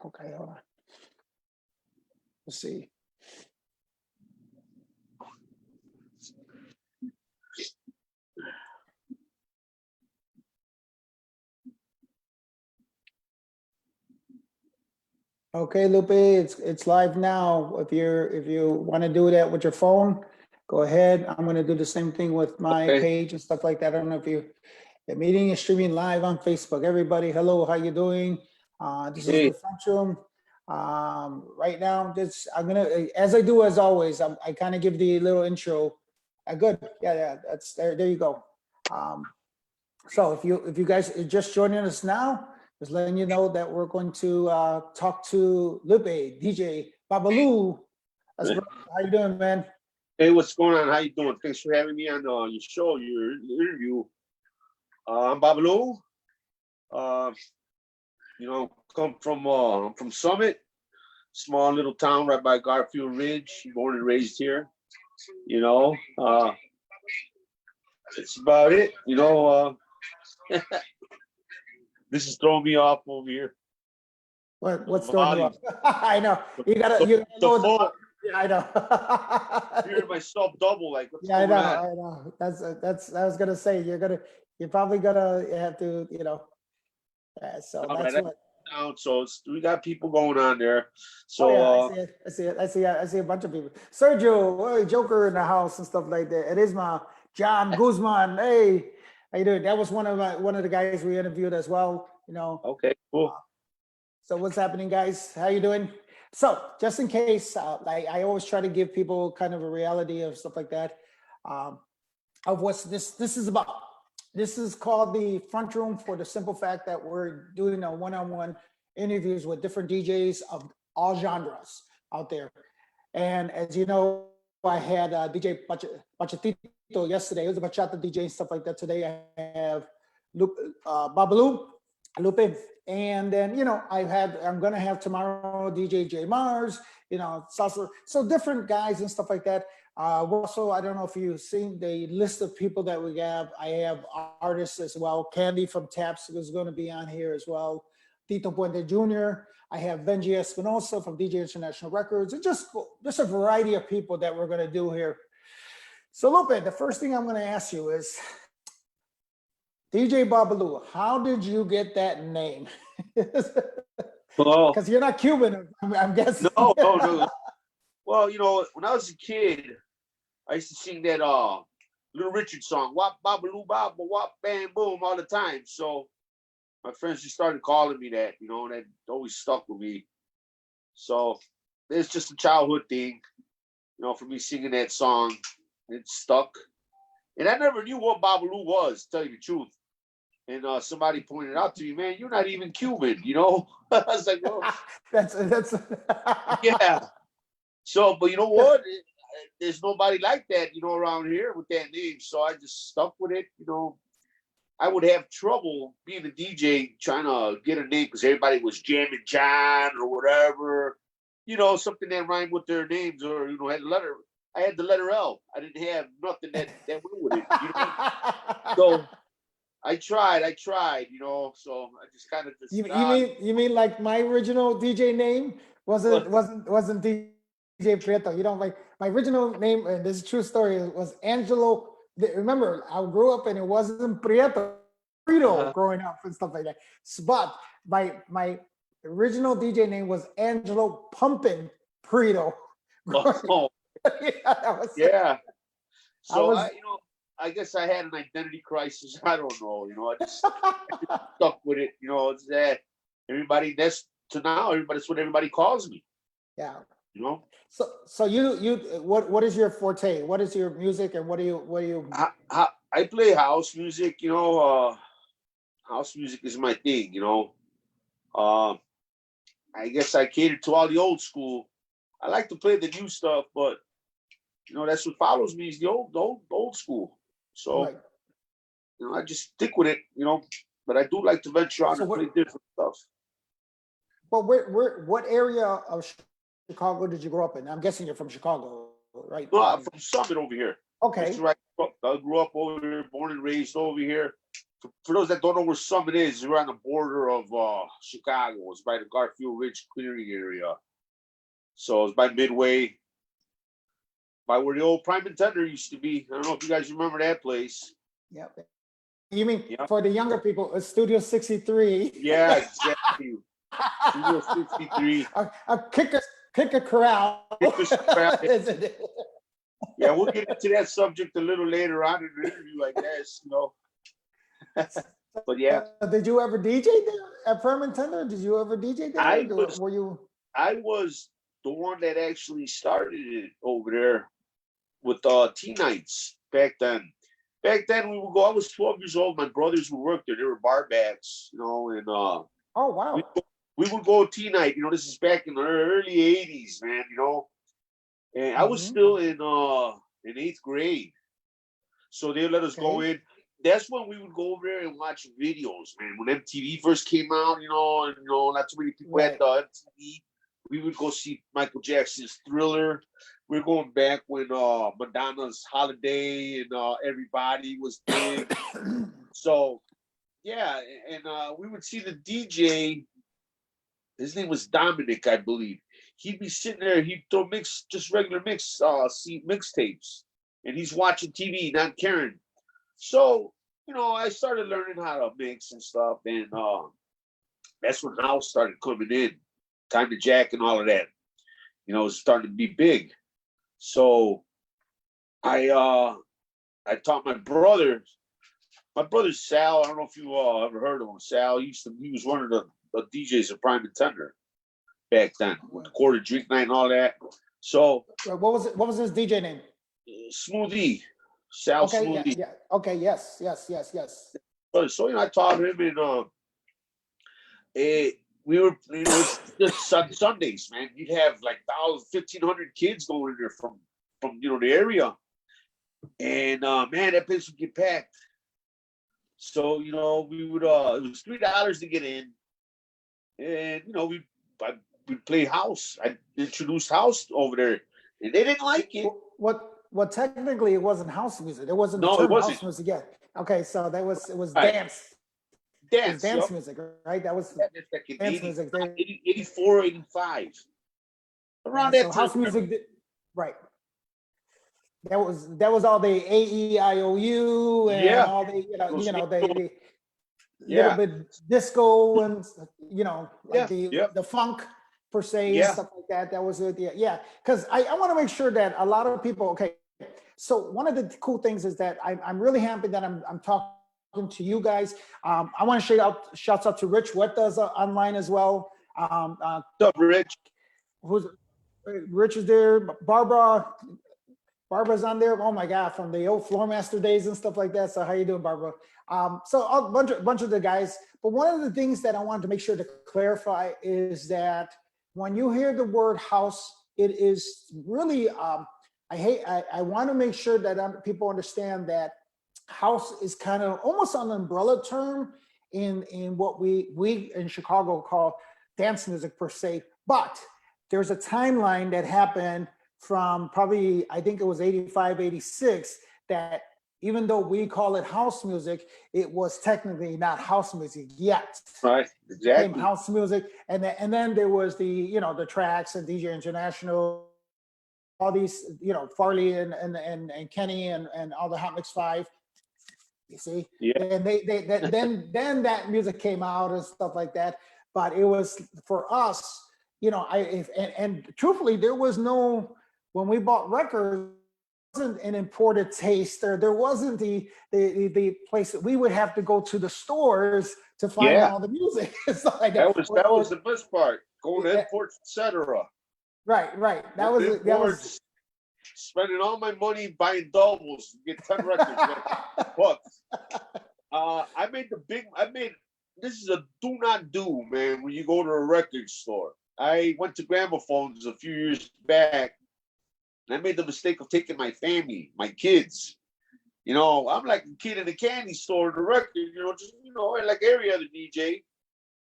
Okay, hold on. Let's see. Okay, Lupe, it's live now. If you want to do that with your phone, go ahead. I'm going to do the same thing with my Okay. page and stuff like that. I don't know if the meeting is streaming live on Facebook. Everybody, hello, how you doing? This is Hey. the front room. Right now, I'm gonna, as I do as always, I kind of give the little intro. Good, yeah, that's there. There you go. So if you guys are just joining us now, just letting you know that we're going to talk to Lupe, DJ Babaloo. That's right. How you doing, man? Hey, what's going on? How you doing? Thanks for having me on your show, your interview. I'm Babaloo. Come from Summit, small little town right by Garfield Ridge. Born and raised here. That's about it. This is throwing me off over here. What's throwing you off? I know you gotta The phone. Yeah, I know. Hearing myself double, like what's Yeah, I going know. on? I know. I was gonna say you're probably gonna have to, so All that's right, what. down. So we got people going on there. Oh yeah, So I see it. I see a bunch of people. Sergio, hey, Joker in the house and stuff like that. It is my John Guzman. Hey, how you doing? That was one of the guys we interviewed as well. okay, cool. So what's happening, guys? How you doing? So just in case, I always try to give people kind of a reality of stuff like that, of what this is about. This is called the front room for the simple fact that we're doing a one-on-one interviews with different DJs of all genres out there. And as you know, I had DJ Bachatito yesterday. It was a bachata DJ and stuff like that. Today I have Babaloo, Lupe, and then I'm gonna have tomorrow DJ J Mars, salsa, so different guys and stuff like that. Also, I don't know if you've seen the list of people that we have. I have artists as well. Candy from Taps is going to be on here as well. Tito Puente Jr. I have Benji Espinosa from DJ International Records, and just a variety of people that we're going to do here. So Lupe, the first thing I'm going to ask you is, DJ Babaloo, how did you get that name? Well, Because you're not Cuban, I'm guessing. no. Well, when I was a kid, I used to sing that Little Richard song, "Wop Babaloo Bob, Wop Bam Boom" all the time. So my friends just started calling me that, and that always stuck with me. So it's just a childhood thing, for me singing that song. It stuck. And I never knew what Babaloo was, to tell you the truth. And somebody pointed out to me, man, you're not even Cuban, I was like, well, that's yeah. So, but you know what? There's nobody like that, around here with that name. So I just stuck with it. I would have trouble being a DJ trying to get a name because everybody was Jamming John or whatever, something that rhymed with their names or, had a letter. I had the letter L. I didn't have nothing that went with it. So I tried, so I just kind of just. You mean like my original DJ name wasn't DJ Prieto? Like my original name, and this is a true story, was Angelo. Remember, I grew up and it wasn't Prieto growing up and stuff like that. But my original DJ name was Angelo Pumpin Prieto. Oh, yeah. So I guess I had an identity crisis. I don't know. I just stuck with it. It's that everybody. That's what everybody calls me. Yeah. So you what is your forte? What is your music and what do you? I play house music. House music is my thing. I guess I cater to all the old school. I like to play the new stuff, but that's what follows me is the old school. So, right. I just stick with it, but I do like to venture out and play different stuff. Well, what area of Chicago did you grow up in? I'm guessing you're from Chicago, right? No, I'm from Summit over here. Okay. That's right. I grew up over here, born and raised over here. For those that don't know where Summit is, we're on the border of Chicago. It's by the Garfield Ridge clearing area. So it's by Midway, by where the old Prime and Tender used to be. I don't know if you guys remember that place. Yep. You mean Yep. for the younger people, it's Studio 63. Yeah, exactly. Studio 63. A kicker corral. Kicker corral. Isn't it? Yeah, we'll get into that subject a little later on in an interview like this, you know. But yeah. Did you ever DJ there at Prime and Tender? Did you ever DJ there? Were you? I was the one that actually started it over there with Tea Nights back then. Back then we would go, I was 12 years old. My brothers would work there. They were bar backs, you know, and oh wow. We would go tea night, you know, this is back in the early 80s, man, you know. And I was still in 8th grade. So they let us go in. That's when we would go over there and watch videos, man. When MTV first came out, you know, and not too many people had MTV. We would go see Michael Jackson's Thriller. We're going back when Madonna's Holiday and Everybody was big. So, yeah, and we would see the DJ. His name was Dominic, I believe. He'd be sitting there. He'd throw regular mixtapes, and he's watching TV, not caring. So, I started learning how to mix and stuff, and that's when house started coming in. Time to Jack and all of that. It was starting to be big. So I taught my brother. My brother Sal. I don't know if you ever heard of him. Sal. He was one of the DJs of Prime and Tender back then with the quarter drink night and all that. So what was his DJ name? Smoothie. Sal Smoothie. Yeah. Okay. Yes. So I taught him, and we were, just Sundays, man. You'd have like 1,500 kids going in there from the area, and man, that place would get packed. So we would it was $3 to get in, and we'd play house. I introduced house over there, and they didn't like it. What technically it wasn't house music. It wasn't it wasn't house music yet. Okay, so it was right. dance. Dance music, right? That was like dance music. 84, 85. Around that time. House music, right. That was all the AEIOU and all the the little bit disco and the funk per se and stuff like that. That was it. Yeah. Because I want to make sure that a lot of people. Okay, so one of the cool things is that I'm really happy that I'm talking to you guys. I want to shouts out to Rich Weta's online as well. What's up, Rich? Rich is there. Barbara's on there. Oh my God, from the old Floormaster days and stuff like that. So how you doing, Barbara? So a bunch of the guys. But one of the things that I wanted to make sure to clarify is that when you hear the word house, it is really I want to make sure that people understand that house is kind of almost an umbrella term in what we in Chicago call dance music per se. But there's a timeline that happened from probably, I think it was 85, 86, that even though we call it house music, it was technically not house music yet. Right, exactly. It became house music, and then there was the tracks and DJ International, all these Farley and Kenny and all the Hot Mix 5. You see, and then that music came out and stuff like that. But it was for us, and truthfully, there was no, when we bought records, wasn't an imported taste. There wasn't the place that we would have to go to the stores to find all the music. Like that was the best part. Going to imports, etc. Right. That was spending all my money buying doubles to get 10 records. But this is a do not do, man, when you go to a record store. I went to Gramophones a few years back, and I made the mistake of taking my family, my kids. I'm like a kid in a candy store at the record, like every other DJ.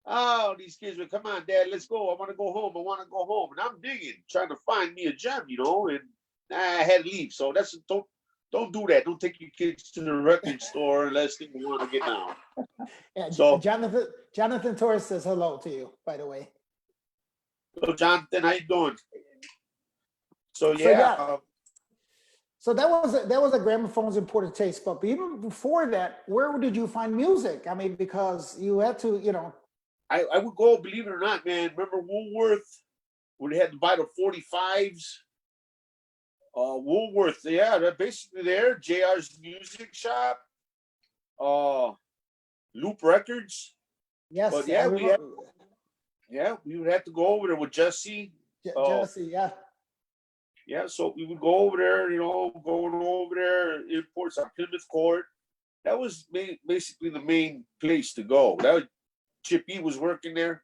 Oh, these kids would, come on, Dad, let's go. I want to go home. And I'm digging, trying to find me a gem, and I had to leave. So don't do that. Don't take your kids to the record store unless they want to get down. Yeah, So, Jonathan Torres says hello to you, by the way. so Jonathan, how you doing? So So yeah, yeah, so that was a gramophone's important taste. But even before that, where did you find music? I mean, because you had to, you know. I would go, believe it or not, man. Remember Woolworth, where they had to buy the 45s? Woolworth, yeah, they're basically there. JR's Music Shop, uh, Loop Records. But Yes, I yeah, remember. we would have to go over there with Jesse. Jesse, yeah. Yeah, so we would go over there, going over there, imports on Plymouth Court. That was basically the main place to go. That was, Chip E was working there.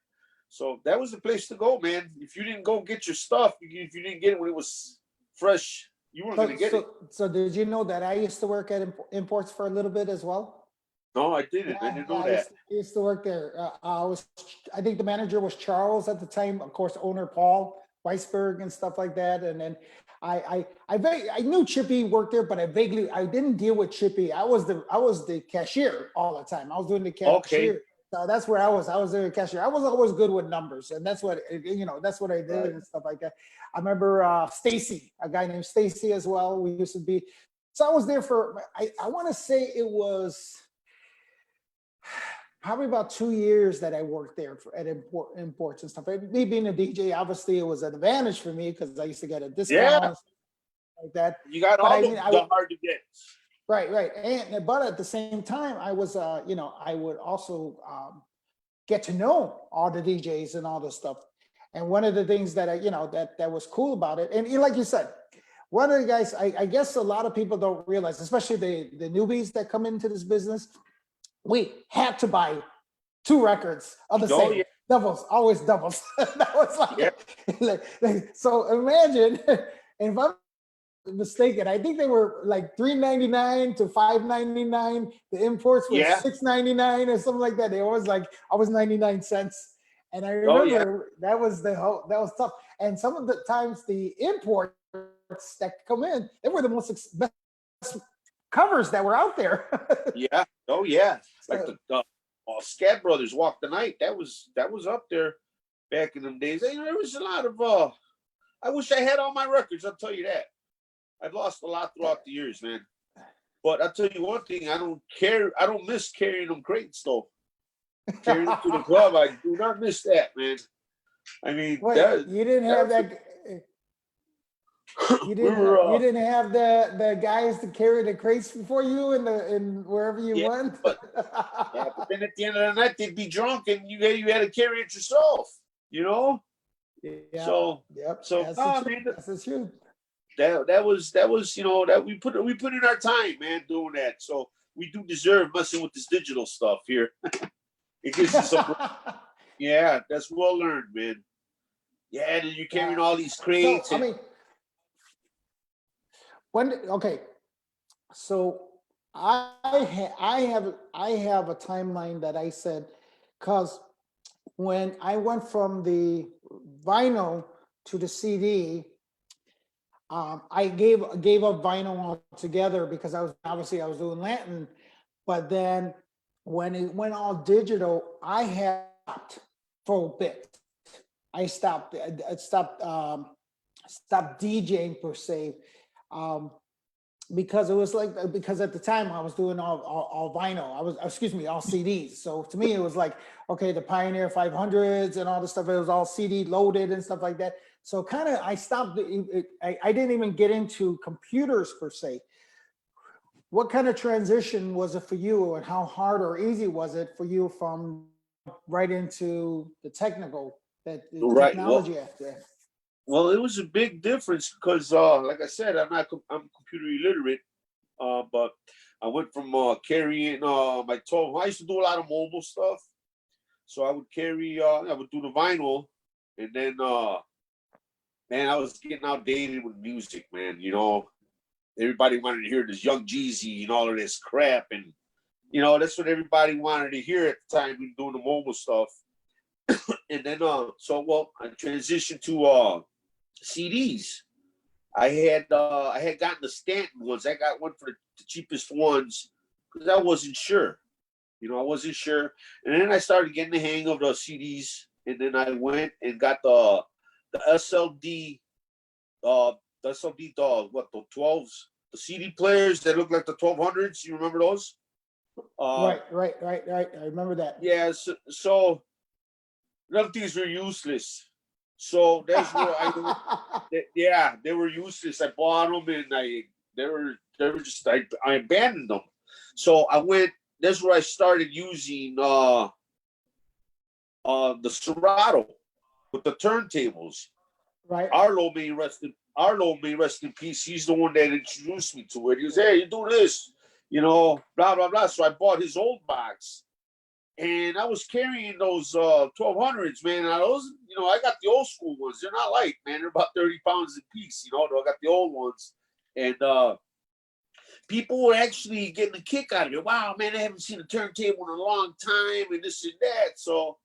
So that was the place to go, man. If you didn't go get your stuff, if you didn't get it when it was fresh, you weren't going to get it. So did you know that I used to work at imports for a little bit as well? No, I didn't. I Yeah, didn't yeah, know that. I used to work there. I think the manager was Charles at the time. Of course, owner Paul Weisberg and stuff like that. And then I knew Chippy worked there, but I didn't deal with Chippy. I was the cashier all the time. I was doing the cashier. Okay. So that's where I was. I was the cashier. I was always good with numbers, and that's what that's what I did and stuff like that. I remember Stacy, a guy named Stacy as well. We used to be. So I was there for. I want to say it was probably about 2 years that I worked there at imports and stuff. Me being a DJ, obviously it was an advantage for me because I used to get a discount like that. You got But all the hard to get. Right. But at the same time, I was, I would also get to know all the DJs and all this stuff. And one of the things that that was cool about it, and like you said, one of the guys, I guess a lot of people don't realize, especially the newbies that come into this business, we had to buy 2 records of the same. Yeah. Doubles, always doubles. That was like, so imagine, and if I'm mistaken, I think they were like $3.99 to $5.99. The imports were $6.99 or something like that. They always always 99 cents. And I remember that was tough. And some of the times the imports that come in, they were the best covers that were out there. Yeah. Oh yeah. Like the Scat Brothers Walk the Night. That was up there back in them days. There was a lot of I wish I had all my records, I'll tell you that. I've lost a lot throughout the years, man. But I'll tell you one thing, I don't miss carrying them crates though. Carrying them to the club, I do not miss that, man. I mean, you didn't have that. You didn't have the guys to carry the crates before you in wherever you went. But then at the end of the night they'd be drunk and you had to carry it yourself, Yeah. So that's the truth. That was that we put in our time, man, doing that. So we do deserve messing with this digital stuff here. It gives us some. Yeah, that's well learned, man. Yeah, and you're carrying all these crates. So, I mean, so I have a timeline that I said, because when I went from the vinyl to the CD, I gave up vinyl altogether because I was doing Latin, but then when it went all digital, I had stopped for a bit. I stopped DJing per se, because it was because at the time I was doing all vinyl. All CDs. So to me it was like, okay, the Pioneer 500s and all the stuff. It was all CD loaded and stuff like that. So kind of I stopped. I didn't even get into computers per se. What kind of transition was it for you, and how hard or easy was it for you from right into the technical, technology after? Well, it was a big difference because, like I said, I'm computer illiterate, but I went from carrying my 12. I used to do a lot of mobile stuff, so I would carry. I would do the vinyl, and then, man, I was getting outdated with music, man. Everybody wanted to hear this Young Jeezy and all of this crap, and that's what everybody wanted to hear at the time. We were doing the mobile stuff, and then I transitioned to CDs. I had gotten the Stanton ones. I got one for the cheapest ones because I wasn't sure. I wasn't sure. And then I started getting the hang of the CDs, and then I went and got the SLD, uh, the SLD, the 12s, the CD players that look like the 1200s. You remember those? Uh, Right. I remember that. yeah. So none of these were useless. So that's where yeah, they were useless. I bought them and they were just I abandoned them. So I went. That's where I started using the Serato with the turntables. Right. Arlo may rest in peace. He's the one that introduced me to it. He was, hey, you do this, blah blah blah. So I bought his old box, and I was carrying those 1200s, man. And I got the old school ones. They're not light, man. They're about 30 pounds a piece. I got the old ones, and people were actually getting a kick out of it. Wow, man, I haven't seen a turntable in a long time, and this and that. So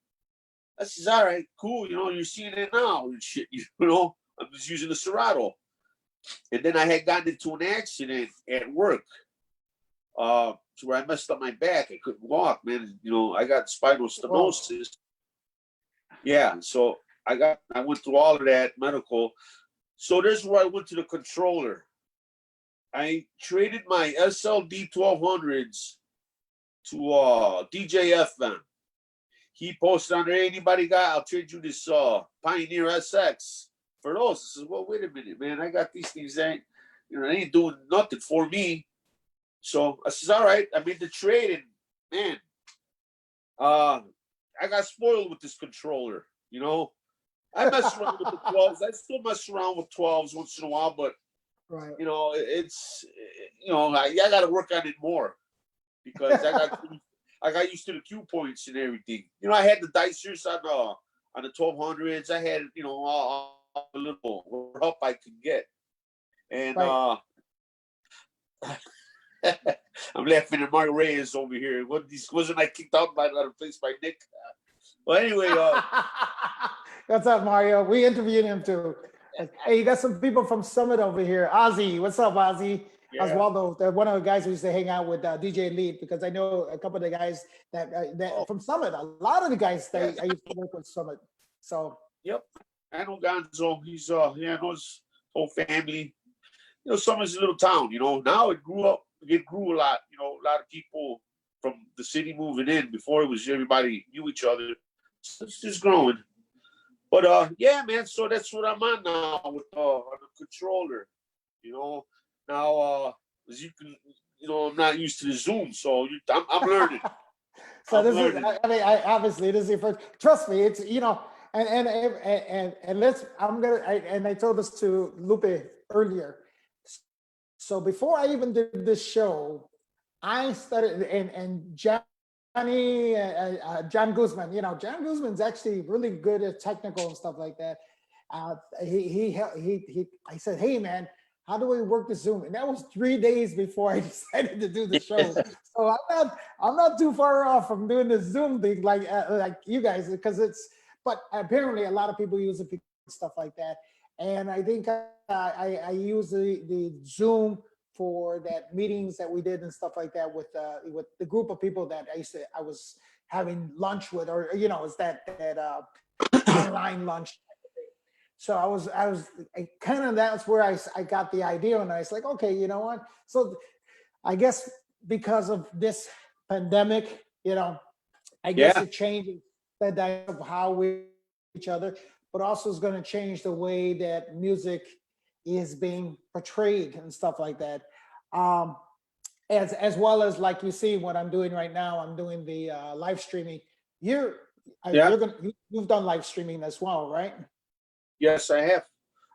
I says, all right, cool. You're seeing it now and shit. I'm just using the Serato. And then I had gotten into an accident at work, to where I messed up my back. I couldn't walk, man. I got spinal stenosis. Yeah, so I went through all of that medical. So this is where I went to the controller. I traded my SLD 1200s to DJ FM. He posted on there, anybody got, I'll trade you this Pioneer SX for those. I says, well, wait a minute, man. I got these things that they ain't doing nothing for me. So I says, all right, I made the trade, and man, I got spoiled with this controller. I mess around with the 12s. I still mess around with 12s once in a while, but Right. it's I got to work on it more because I got used to the cue points and everything. I had the dicers on the 1200s. I had all the little help I could get, and Right. I'm laughing at Mario Reyes over here. Wasn't I kicked out by another place by Nick? Well, anyway, What's up, Mario? We interviewed him too. Hey, you got some people from Summit over here. Ozzy, what's up, Ozzy? yeah. Oswaldo, one of the guys who used to hang out with DJ Lead, because I know a couple of the guys that from Summit. A lot of the guys that I used to work with Summit. So Yep, I know Gonzo. He's I know his whole family. Summer's a little town. Now it grew up. It grew a lot. A lot of people from the city moving in. Before it was everybody knew each other. So it's just growing. But yeah, man. So that's what I'm on now with on the controller. Now as you can, I'm not used to the Zoom, so I'm learning. So I'm this learning. is, I mean, I obviously this is your first. Trust me, it's and let's. And I told this to Lupe earlier. So before I even did this show, I started and Johnny, John Guzman. John Guzman's actually really good at technical and stuff like that. I said, hey man, how do we work the Zoom? And that was 3 days before I decided to do the show. So I'm not too far off from doing the Zoom thing like you guys, because but apparently a lot of people use it for stuff like that. And I think I use the Zoom for that meetings that we did and stuff like that with the group of people that I was having lunch with, or it's that online lunch. So I kind of, that's where I got the idea, and I was like, okay, you know what? So I guess because of this pandemic, I guess Yeah. it changes the dynamic of how we each other, but also is going to change the way that music is being portrayed and stuff like that. Um, as well as, like you see what I'm doing right now, I'm doing the live streaming. You're Yeah. you've done live streaming as well, right? Yes, I have.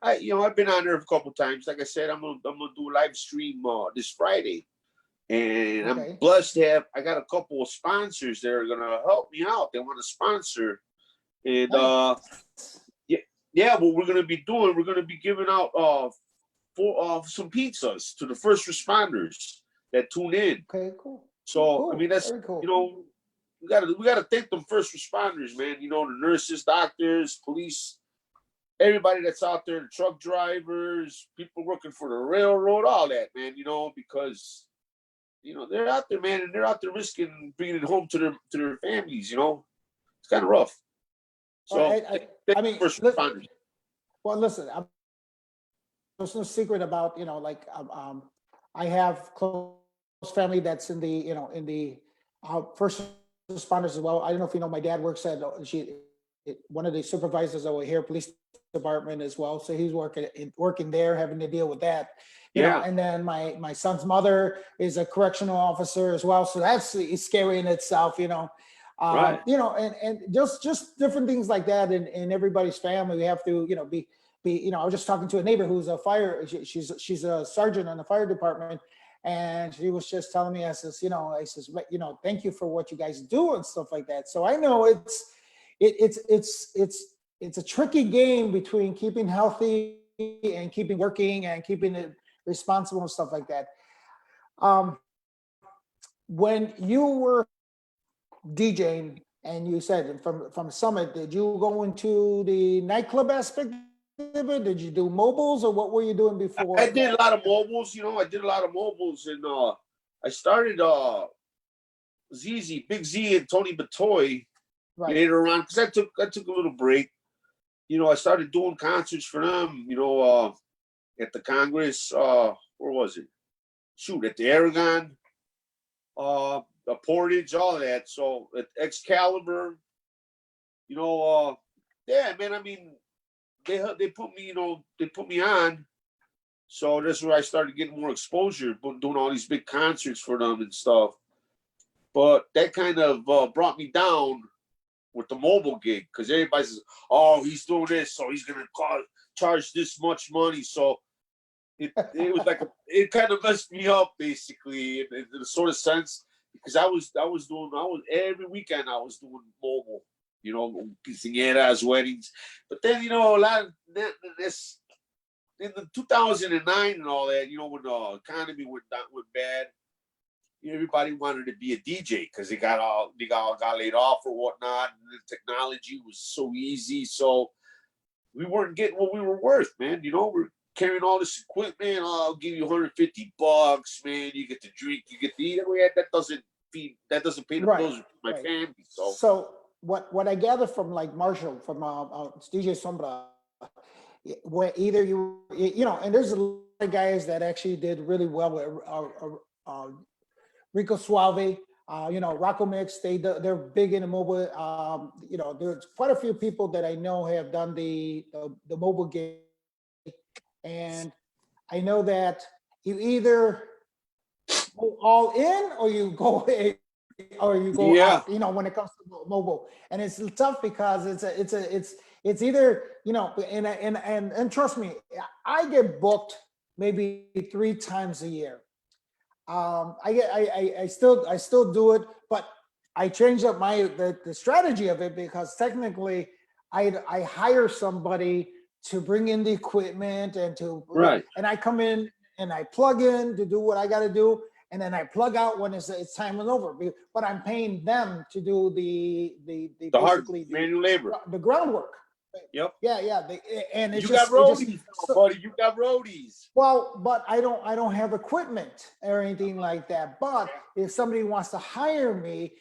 I've been on there a couple times. Like I said, I'm gonna do a live stream this Friday, and I'm Okay. blessed to have. I got a couple of sponsors that are gonna help me out. They want to sponsor, and Nice. yeah. What we're gonna be doing, we're gonna be giving out for some pizzas to the first responders that tune in. Okay, cool. So I mean, Cool. that's Very cool. we gotta thank them first responders, man. The nurses, doctors, police. everybody that's out there, the truck drivers, people working for the railroad, all that, man, because they're out there, man, and they're out there risking bringing it home to their families. It's kind of rough. Well, So, I mean, first responders. well, listen, there's no secret about, I have close family that's in the, in the first responders as well. I don't know if you know, my dad works at one of the supervisors over here, police department as well. So he's working there, having to deal with that. Yeah. And then my son's mother is a correctional officer as well. So that's scary in itself, Right. And just different things like that in everybody's family. We have to, I was just talking to a neighbor who's a she's a sergeant in the fire department. And she was just telling me, I says, thank you for what you guys do and stuff like that. So I know it's a tricky game between keeping healthy and keeping working and keeping it responsible and stuff like that. When you were DJing and you said from Summit, did you go into the nightclub aspect of it? Did you do mobiles, or what were you doing before? I did a lot of mobiles, I did a lot of mobiles, and I started ZZ, Big Z and Tony Batoy Right. later on, because I took a little break. I started doing concerts for them, at the Congress, where was it? Shoot, at the Aragon, the Portage, all of that. So at Excalibur, yeah, man. I mean, they put me, they put me on. So that's where I started getting more exposure, doing all these big concerts for them and stuff. But that kind of brought me down with the mobile gig, because everybody says, "Oh, he's doing this, so he's gonna charge this much money." So it was like it kind of messed me up basically in a sort of sense, because I was every weekend I was doing mobile, quinceañeras, weddings. But then a lot of this in the 2009 and all that, when the economy went bad, everybody wanted to be a DJ because they got laid off or whatnot, and the technology was so easy. So we weren't getting what we were worth, man. We're carrying all this equipment. Oh, I'll give you $150, man. You get to drink, you get to eat. That doesn't pay the bills for my family. So what I gather from like Marshall, from DJ Sombra, where either and there's a lot of guys that actually did really well with Rico Suave, Rocco Mix. They're big in the mobile. There's quite a few people that I know have done the mobile game, and I know that you either go all in or you go Yeah. out, when it comes to mobile. And it's tough because it's either, and trust me, I get booked maybe 3 times a year. I still do it, but I changed up the strategy of it, because technically I hire somebody to bring in the equipment and and I come in and I plug in to do what I got to do, and then I plug out when it's time is over. But I'm paying them to do the basically hard manual labor, the groundwork. Yep. Yeah. And it's you got roadies, buddy. You got roadies. Well, but I don't have equipment or anything like that. But if somebody wants to hire me,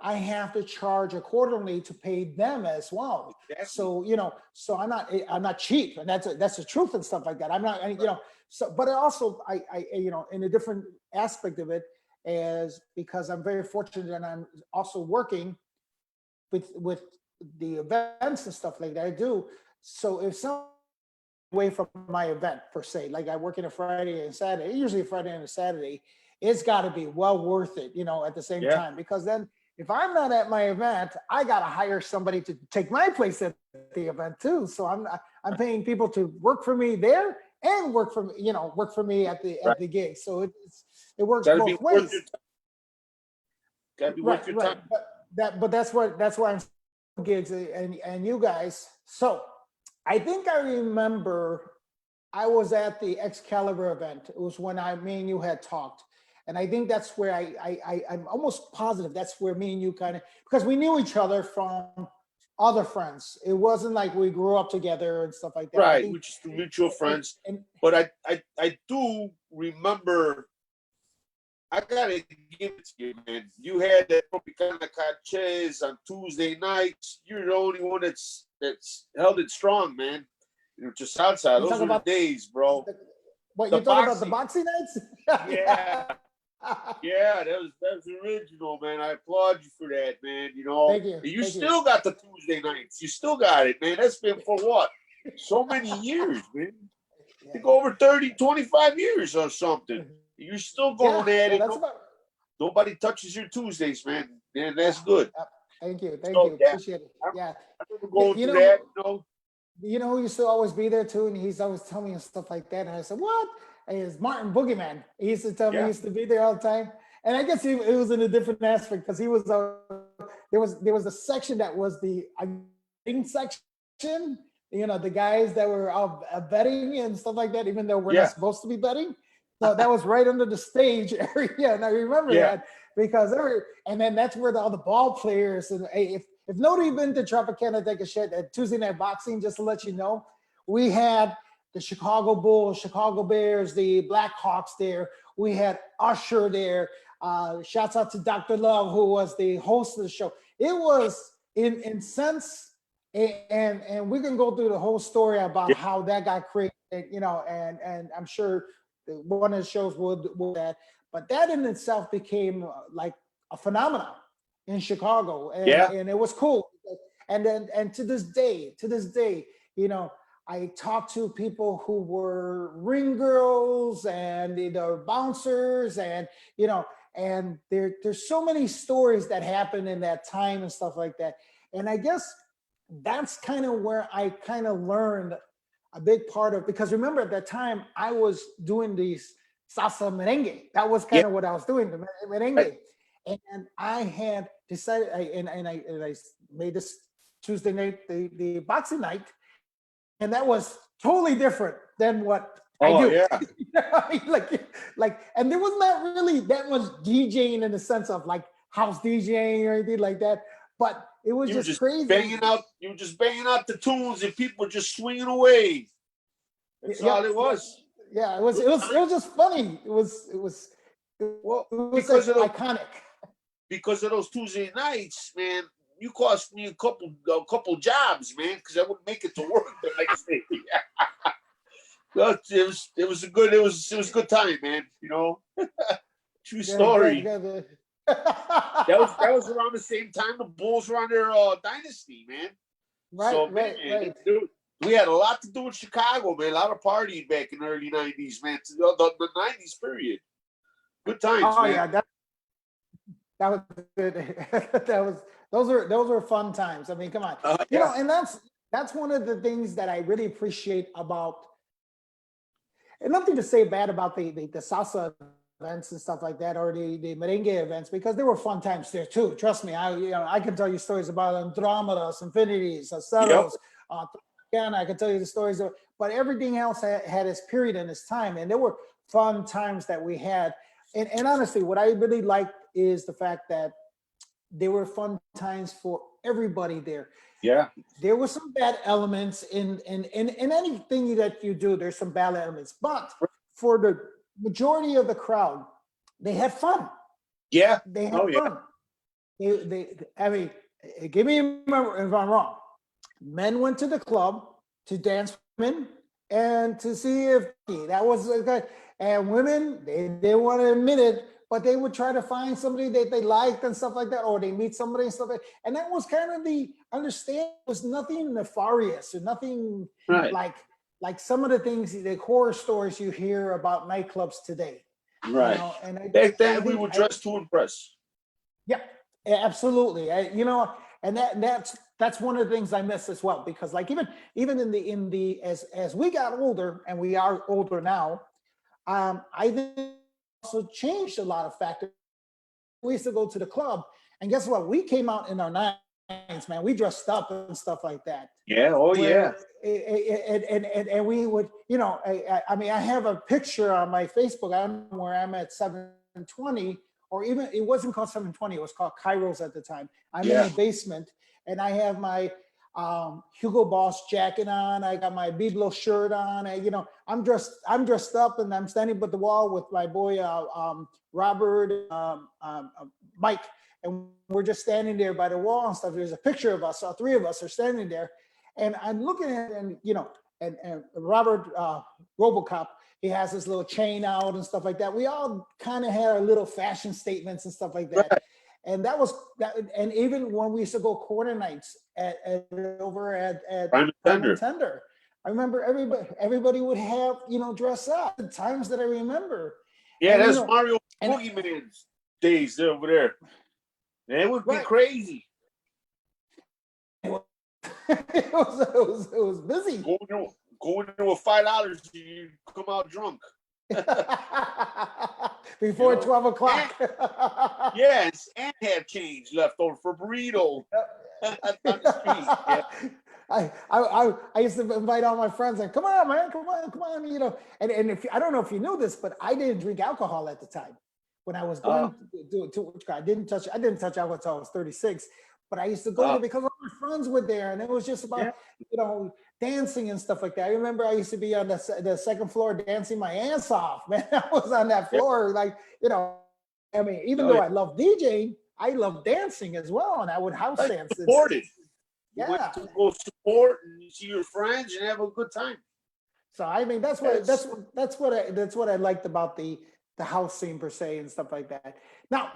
I have to charge accordingly to pay them as well. Exactly. So, so I'm not cheap, and that's the truth and stuff like that. I'm not, so, but also I in a different aspect of it is because I'm very fortunate, and I'm also working with the events and stuff like that I do. So if some away from my event per se, like I work in a Friday and Saturday, usually a Friday and a Saturday, it's got to be well worth it, at the same time, because then if I'm not at my event, I got to hire somebody to take my place at the event too. So I'm paying people to work for me there and work for me at the gig. So it works both ways. Got to be worth your time. But that's why I'm gigs and you guys. So I think I remember I was at the Excalibur event. It was when me and you had talked. And I think that's where I'm almost positive that's where me and you kind of, because we knew each other from other friends. It wasn't like we grew up together and stuff like that. I Right, think, which is through mutual and, friends. and But I do remember. I gotta give it to you, man. You had that Tropicana Caches on Tuesday nights. You're the only one that's held it strong, man. You know, just outside. you Those talk were the about days, bro. the, what The you talking about, the boxing. boxing nights? Yeah, Yeah. yeah, that was original, man. I applaud you for that, man. You know, Thank you. and you Thank you. still got the Tuesday nights. You still got it, man. That's been for what? So many years, man. I Yeah. think over 30, 25 years or something. You're still going at Yeah, it. that's about. Nobody touches your Tuesdays, man. And Yeah. that's good. Yeah. Thank you. Thank So you. yeah, Appreciate it. I, Yeah. I remember You, going you through know, that. You know, you know who used to always be there too, and he's always telling me and stuff like that. And I said, "What?" And it's Martin Boogeyman. He used to tell me he yeah, used to be there all the time. And I guess it was in a different aspect because he was there was a section that was the betting section. You know, the guys that were out betting and stuff like that, even though we're not yeah, supposed to be betting. So that was right under the stage area, and I remember yeah, that because and then that's where all the ball players and hey, if nobody been to Tropicana take a shit at Tuesday Night Boxing, just to let you know, we had the Chicago Bulls, Chicago Bears, the Blackhawks there. We had Usher there. Shouts out to Dr. Love, who was the host of the show. It was in sense, and we can go through the whole story about yeah, how that got created, you know, and I'm sure one of the shows will that, but that in itself became like a phenomenon in Chicago, yeah, and it was cool. And to this day, you know, I talked to people who were ring girls and the bouncers, and you know, and there's so many stories that happened in that time and stuff like that. And I guess that's kind of where I kind of learned a big part of, because remember at that time I was doing these salsa merengue. That was yeah. kind of what I was doing, the Right. merengue. And I had decided, I made this Tuesday night the boxing night, and that was totally different than what I Oh do. yeah, You know what I mean? And there was not really that much DJing in the sense of like house DJing or anything like that, but it was you were just just crazy. banging out. You were just banging out the tunes, and people were just swinging away. That's all Yep, it yep, was. yeah. It was Good it was it time. was just funny. It Well, was like iconic. because of those Tuesday nights, man. You cost me a couple jobs, man, because I wouldn't make it to work the next day. But it was a good time, man. You know, true Good, good, story. good. That was around the same time the Bulls were on their dynasty, man. Right, So right, man, right. we had a lot to do with Chicago, man. A lot of partying back in the early '90s, man. The '90s period. Good times, Oh man. yeah, that was good. that was those were fun times. I mean, come on, you Yeah, know, and that's one of the things that I really appreciate about, and nothing to say bad about the salsa events and stuff like that, or the merengue events, because there were fun times there too. Trust me, I can tell you stories about Andromedas, Infinities, yep, Aceros, again, I can tell you the stories of, but everything else had its period and its time, and there were fun times that we had. And honestly, what I really liked is the fact that there were fun times for everybody there. yeah, There were some bad elements in anything that you do. There's some bad elements, but for the majority of the crowd, they had fun. yeah. They had Oh yeah, fun. I mean, give me if I'm wrong. Men went to the club to dance with women and to see if that was a good. And women, they want to admit it, but they would try to find somebody that they liked and stuff like that, or they meet somebody and stuff like that. And that was kind of the understanding. Was nothing nefarious or nothing right, like some of the things, the horror stories you hear about nightclubs today. You right. know, and Back I then we think were dressed to impress. yeah, absolutely. You know, and that's one of the things I miss as well, because like even in the as we got older, and we are older now, I think also changed a lot of factors. We used to go to the club, and guess what? We came out in our nines, man. We dressed up and stuff like that. Yeah, oh yeah, Where and we would, you know, I mean, I have a picture on my Facebook. I don't know where I'm at 720, or even it wasn't called 720. It was called Kairos at the time. I'm in yeah, the basement, and I have my Hugo Boss jacket on. I got my Biblo shirt on. I'm dressed up, and I'm standing at the wall with my boy Robert, Mike, and we're just standing there by the wall and stuff. There's a picture of us. All three of us are standing there, and I'm looking at it, and Robert RoboCop, he has his little chain out and stuff like that. We all kind of had our little fashion statements and stuff like that. Right. And that was that. And even when we used to go corner nights over at Prime Prime Tender, I remember everybody would have dress up. The times that I remember. Yeah, And, that's Mario Boogeyman's days over there. And it would be crazy. it was busy. Going into a $5, you come out drunk. Before 12 o'clock. Yes, and have change left over for burrito. On the street. Yeah. I used to invite all my friends and come on, man, come on, and if I don't know if you knew this, but I didn't drink alcohol at the time when I was going to I didn't touch alcohol until I was 36, but I used to go there because all my friends were there, and it was just about dancing and stuff like that. I remember I used to be on the second floor dancing my ass off, man. I was on that floor, I mean, even though I love DJing, I love dancing as well, and I would house dance. Support it. Yeah. You went to go support and see your friends and have a good time. So I mean, that's what I liked about the house scene per se and stuff like that. Now,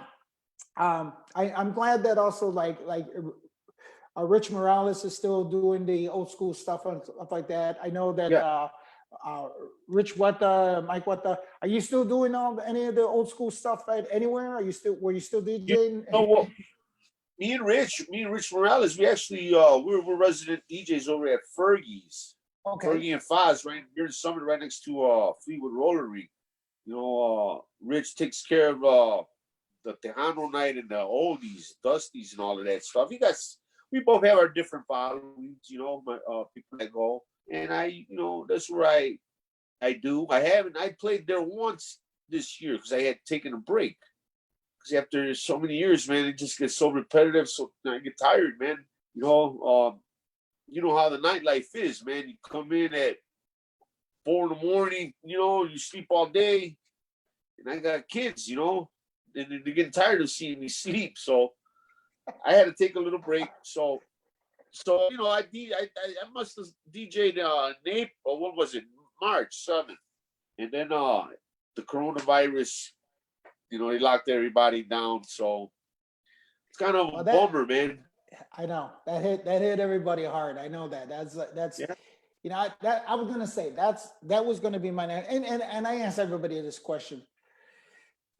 I'm glad that also like Rich Morales is still doing the old school stuff and stuff like that. I know that Rich Weta, Mike Weta, are you still doing any of the old school stuff anywhere? Were you still DJing? Me and Rich Morales, we actually we're resident DJs over at Fergie's. Okay. Fergie and Foz, right here in Summit, right next to Fleetwood Roller Rink. Rich takes care of the Tejano night and the oldies, Dusties, and all of that stuff. We both have our different followings, people that go. And that's where I do. I played there once this year because I had taken a break. Because after so many years, man, it just gets so repetitive. So I get tired, man. You know how the nightlife is, man. You come in at 4 a.m, you sleep all day. And I got kids, and they're getting tired of seeing me sleep. So I had to take a little break. So I must have DJ'd in April. What was it? March 7th. And then the coronavirus, they locked everybody down. So it's kind of a bummer, man. I know that hit everybody hard. I know that. That's I was gonna say that was gonna be my and I asked everybody this question.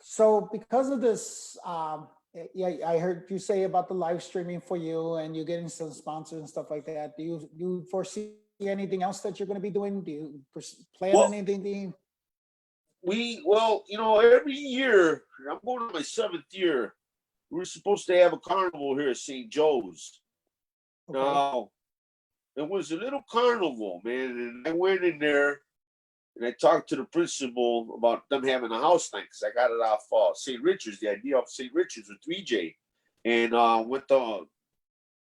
So because of this, I heard you say about the live streaming for you, and you're getting some sponsors and stuff like that. Do you foresee anything else that you're going to be doing? Do you plan on anything? Every year, I'm going to my 7th year. We're supposed to have a carnival here at St. Joe's. Okay. Now, it was a little carnival, man, and I went in there. And I talked to the principal about them having a house night because I got it off St. Richard's, the idea of St. Richard's with 3J. And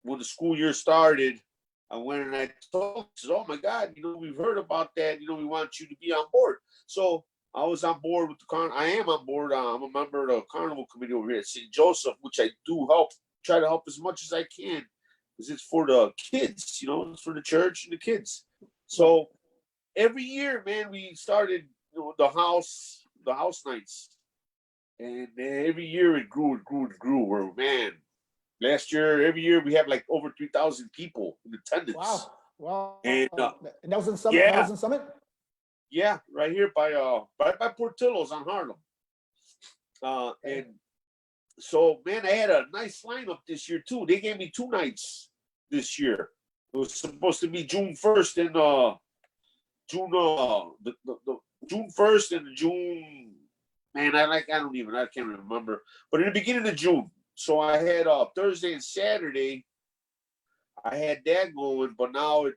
when the school year started, I went and I told them, oh my God, we've heard about that. We want you to be on board. So I was on board with the carnival. I am on board. I'm a member of the carnival committee over here at St. Joseph, which I do try to help as much as I can because it's for the kids, it's for the church and the kids. So every year, man, we started the house nights, and every year it grew. Where, man, last year, every year we have like over 3,000 people in attendance. Wow! And that was in Summit. Yeah. That was in Summit. Yeah, right here by Portillo's on Harlem. And so, man, I had a nice lineup this year too. They gave me 2 nights this year. It was supposed to be June 1st and June the June 1st and June, man, I can't remember, but in the beginning of June. So I had Thursday and Saturday. I had that going, but now I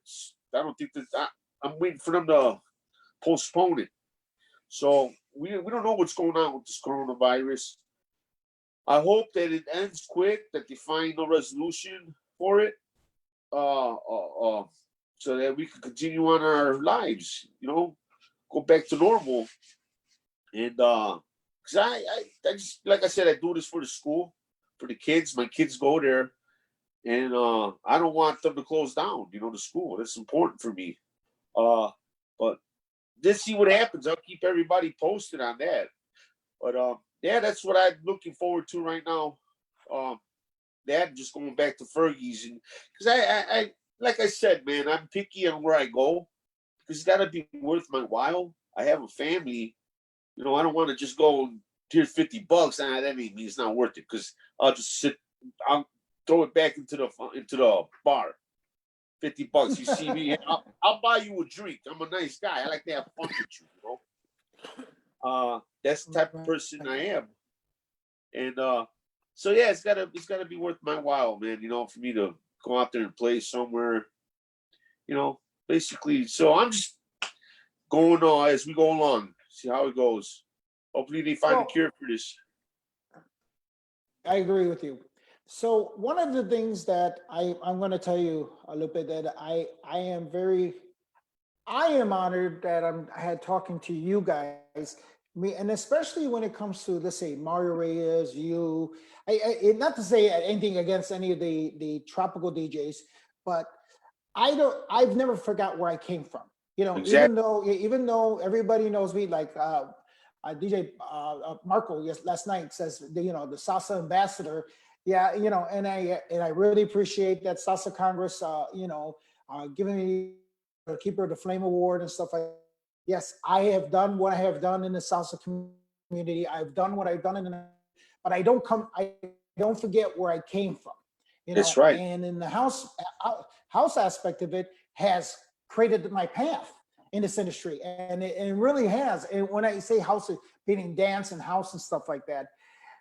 don't think that I'm waiting for them to postpone it. So we don't know what's going on with this coronavirus. I hope that it ends quick, that they find a resolution for it. so that we can continue on our lives, go back to normal. And cause I just, like I said, I do this for the school, for the kids. My kids go there, and I don't want them to close down. The school. That's important for me. But let's see what happens. I'll keep everybody posted on that. But yeah, that's what I'm looking forward to right now. Um, that just going back to Fergie's, and because I like I said, man, I'm picky on where I go because it's got to be worth my while. I have a family. I don't want to just go and here's $50. Nah, that ain't me. It's not worth it because I'll just sit. I'll throw it back into the bar. $50. You see me? I'll buy you a drink. I'm a nice guy. I like to have fun with you. That's the type of person I am. And so yeah, it's gotta be worth my while, man. For me to go out there and play somewhere. Basically. So I'm just going on as we go along. See how it goes. Hopefully they find a Well, cure for this. I agree with you. So one of the things that I'm going to tell you a little bit that I am honored that I had talking to you guys, me, and especially when it comes to, let's say, Mario Reyes, you. Not to say anything against any of the tropical DJs, but I've never forgot where I came from. Exactly. Even though everybody knows me, like DJ Marco last night says, the salsa ambassador. Yeah, and I really appreciate that salsa Congress, giving me the Keeper of the Flame Award and stuff like that. Yes, I have done what I have done in the salsa community. I've done what I've done but I don't forget where I came from, That's right. and in the house aspect of it has created my path in this industry, and it really has. And when I say house, meaning dance and house and stuff like that,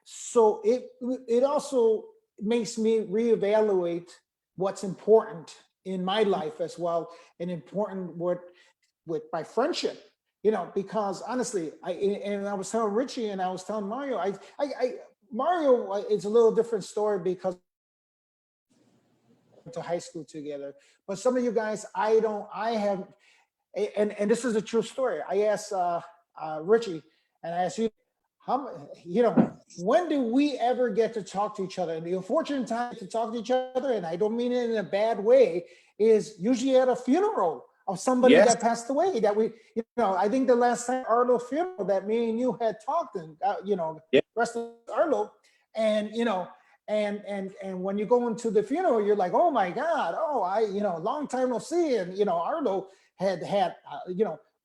so it also makes me reevaluate what's important in my life as well, and important with my friendship. Because honestly, I was telling Richie and I was telling Mario, Mario it's a little different story because to high school together. But some of you guys, I have, and this is a true story. I asked Richie, and I asked you, when do we ever get to talk to each other? And the unfortunate time to talk to each other, and I don't mean it in a bad way, is usually at a funeral of somebody Yes. that passed away. That I think the last time Arlo funeral that me and you had talked, and Yeah. rest of Arlo, and and when you go into the funeral, you're like, oh my God, long time no see, and Arlo had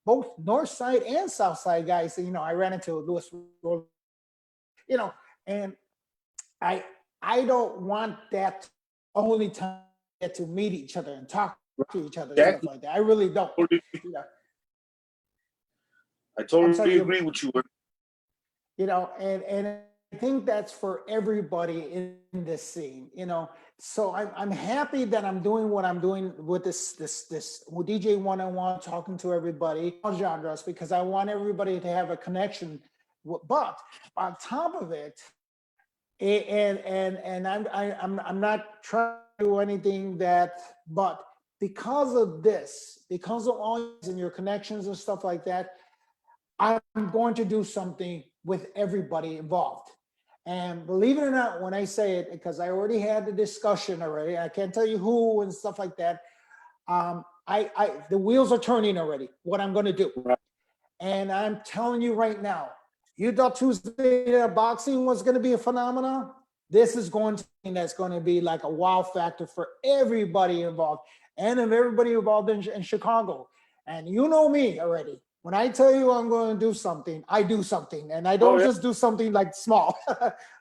both North Side and South Side guys. I ran into Louis, and I I don't want that only time we get to meet each other and talk to each other and stuff Exactly. like that. I really don't. Totally- Yeah. I I'm totally sorry, agree with you. and I think that's for everybody in this scene. So I'm happy that I'm doing what I'm doing with this DJ one-on-one, talking to everybody, all genres, because I want everybody to have a connection. But on top of it, and I'm not trying to do anything but because of this, because of all and your connections and stuff like that, I'm going to do something with everybody involved. And believe it or not, when I say it, because I already had the discussion already, I can't tell you who and stuff like that. The wheels are turning already. What I'm going to do, Right. and I'm telling you right now, you thought Tuesday boxing was going to be a phenomenon. This is that's going to be like a wow factor for everybody involved, and of everybody involved in Chicago. And you know me already. When I tell you I'm going to do something, I do something, and I Oh don't yeah. just do something like small.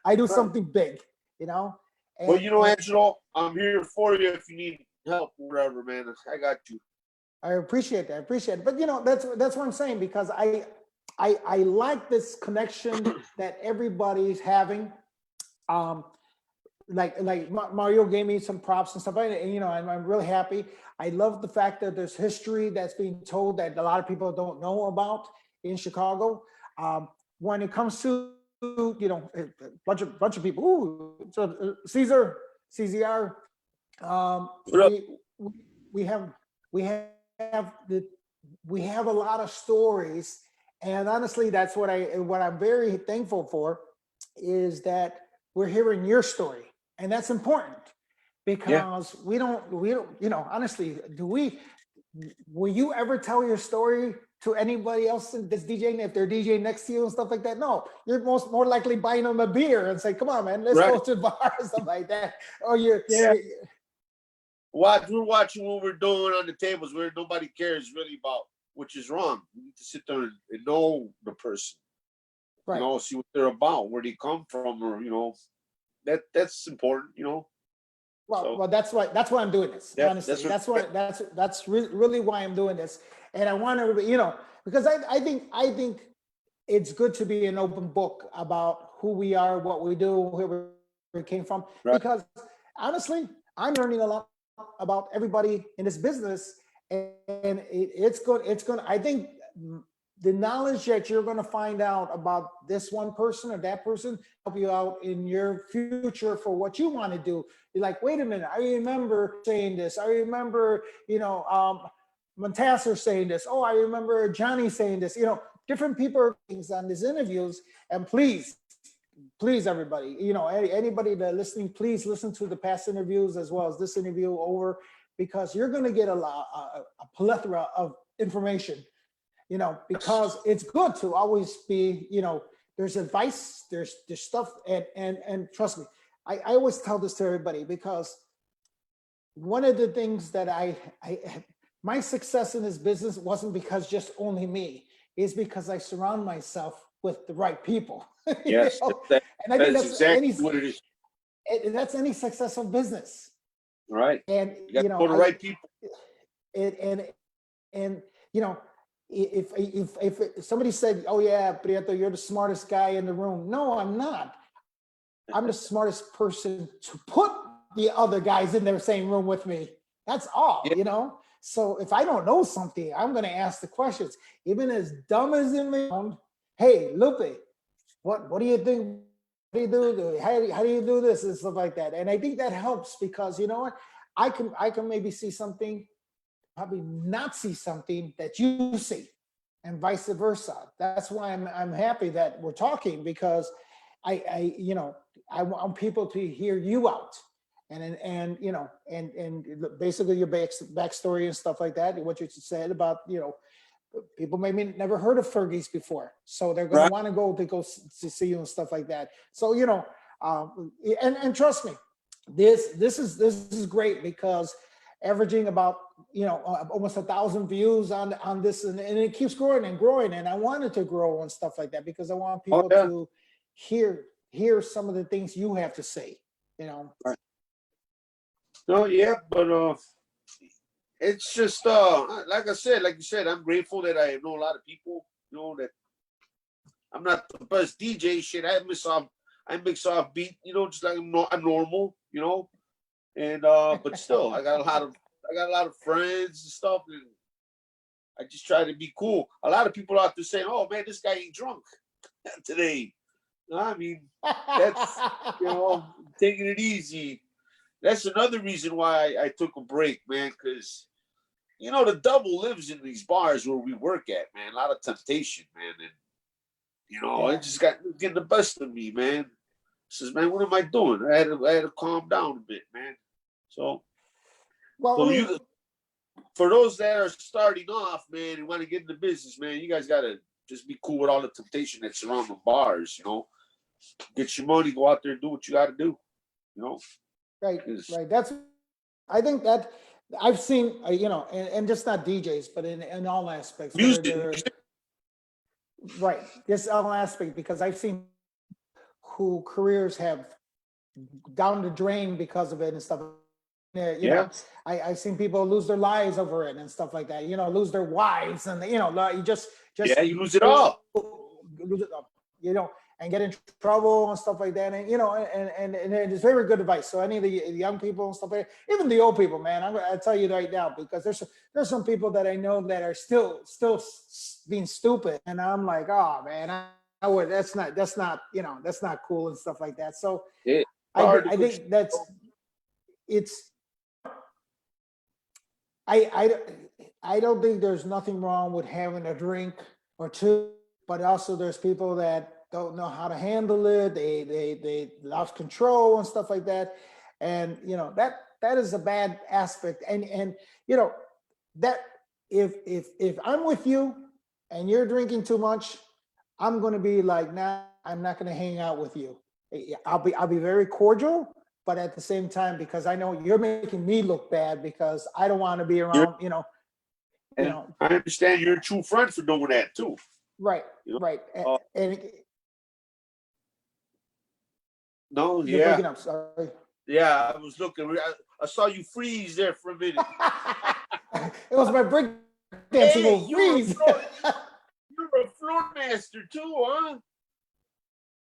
I do Right. something big, you know. Well, And Angelo, I'm here for you if you need help, whatever, man. I got you. I appreciate that. I appreciate it. But that's what I'm saying, because I like this connection that everybody's having. Um, like Mario gave me some props and stuff, and I'm really happy. I love the fact that there's history that's being told that a lot of people don't know about in Chicago. When it comes to a bunch of people, Caesar, CZR. Um, What up? we we have we have the we have a lot of stories, and honestly, that's what I'm very thankful for, is that we're hearing your story, and that's important Yeah, because we don't honestly, do we, will you ever tell your story to anybody else that's DJing if they're DJing next to you and stuff like that? No, you're more likely buying them a beer and say, "Come on, man, let's go right. to the bar," and stuff like that. Or you're, Yeah. you We're watching what we're doing on the tables where nobody cares really about, which is wrong. You need to sit there and know the person, right. see what they're about, where they come from, or that's important, So That's why I'm doing this. yeah, Honestly, that's what. really why I'm doing this, and I want everybody, because I think it's good to be an open book about who we are, what we do, where we came from. Right. Because honestly, I'm learning a lot about everybody in this business, and it's good. It's going. I think the knowledge that you're going to find out about this one person or that person help you out in your future for what you want to do. You're like, wait a minute, I remember saying this. I remember, Montasser saying this. Oh, I remember Johnny saying this. Different people are things on these interviews. And please, everybody, anybody that listening, please listen to the past interviews as well as this interview over, because you're going to get a plethora of information, because it's good to always be, there's advice, there's stuff, and trust me, I always tell this to everybody, because one of the things that my success in this business wasn't because just only me, is because I surround myself with the right people. Yes, And I think that's that's exactly what it is. that's any successful business. Right. And You got to go to the right people. and and you know if somebody said, "Oh yeah, Prieto, you're the smartest guy in the room," no, I'm not. I'm the smartest person to put the other guys in the same room with me. That's all, Yeah. So if I don't know something, I'm going to ask the questions, even as dumb as it may sound. Hey, Lupe, what do you think? What do you do? How do you do this and stuff like that? And I think that helps, because you know what, I can maybe see something, probably not see something that you see, and vice versa. That's why I'm happy that we're talking, because I want people to hear you out, and basically your backstory and stuff like that, what you said about, people maybe never heard of Fergie's before, so they're going to Right. want to go to see you and stuff like that. So and trust me, this is great, because averaging about almost 1,000 views on this, and it keeps growing and growing, and I want it to grow and stuff like that, because I want Oh people yeah. to hear some of the things you have to say. Right. No, yeah, but it's just like I said, like you said, I'm grateful that I know a lot of people. That I'm not the best DJ. Shit, I mix off beat. Just like I'm normal. And but still, I got a lot of friends and stuff, and I just try to be cool. A lot of people out there saying, "Oh man, this guy ain't drunk today." I mean, that's taking it easy. That's another reason why I took a break, man, because the devil lives in these bars where we work at, man. A lot of temptation, man, and Yeah. it just got getting the best of me, man. Says, man, what am I doing? I had to calm down a bit, man. So, Well, I so mean, you, for those that are starting off, man, and want to get into business, man, you guys gotta just be cool with all the temptation that surround the bars. Get your money, go out there, and do what you got to do. You know, right, 'Cause right. I think that I've seen, and just not DJs, but in all aspects, whether music, they're right, just all aspects, because I've seen who careers have down the drain because of it and stuff. Yeah, yeah, I've seen people lose their lives over it and stuff like that. Lose their wives, and you just yeah, you lose it lose all. it up, and get in trouble and stuff like that. And and it's very good advice. So any of the young people and stuff like that, even the old people, man, I'll tell you right now, because there's some people that I know that are still being stupid, and I'm like, oh man, I would, that's not that's not cool and stuff like that. So It's I hard to I think control. it's I I don't think there's nothing wrong with having a drink or two, but also there's people that don't know how to handle it. They lost control and stuff like that, and that is a bad aspect. And you know that if I'm with you and you're drinking too much, I'm going to be like, nah, I'm not going to hang out with you. I'll be very cordial, but at the same time, because I know you're making me look bad because I don't want to be You're, around, you and know, I understand you're a true friend for doing that too. right, You know. right, and No, you're yeah, breaking up. Sorry. yeah. I was looking. I saw you freeze there for a minute. It was my break dancing Hey, will freeze. you're a floor master too, huh?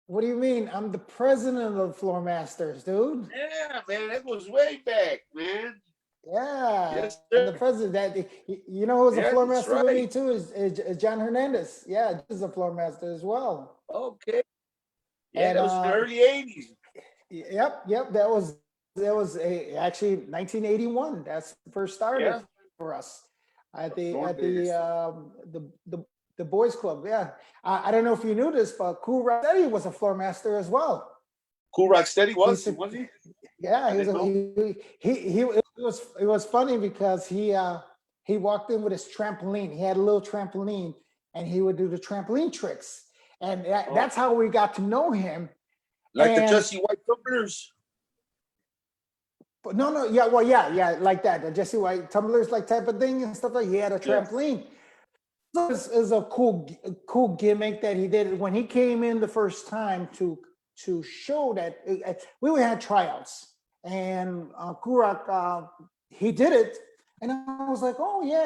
What do you mean? I'm the president of Floor Masters, dude. Yeah, man. That goes way back, man. Yeah, Yes, I'm the sir. president. That you know who's a Yeah, floor that's master with me right. too is John Hernandez. Yeah, he's a floor master as well. Okay. Yeah, And that was in the early '80s. yep. That was actually 1981. That's first started Yeah, for us at a the floor at the master. the boys club. Yeah, I don't know if you knew this, but Cool Rossetti was a floor master as well. Cool Rock Steady He was used he? to, Was he? yeah, I didn't know. he it was funny because he walked in with his trampoline. He had a little trampoline, and he would do the trampoline tricks, and Oh, that's how we got to know him. like the And Jesse White tumblers. but no, yeah, well, yeah, like that. The Jesse White tumblers, like type of thing and stuff like. He had a Yeah. trampoline. So this is a cool gimmick that he did when he came in the first time to show that we had tryouts and Kurak he did it, and I was like, oh yeah,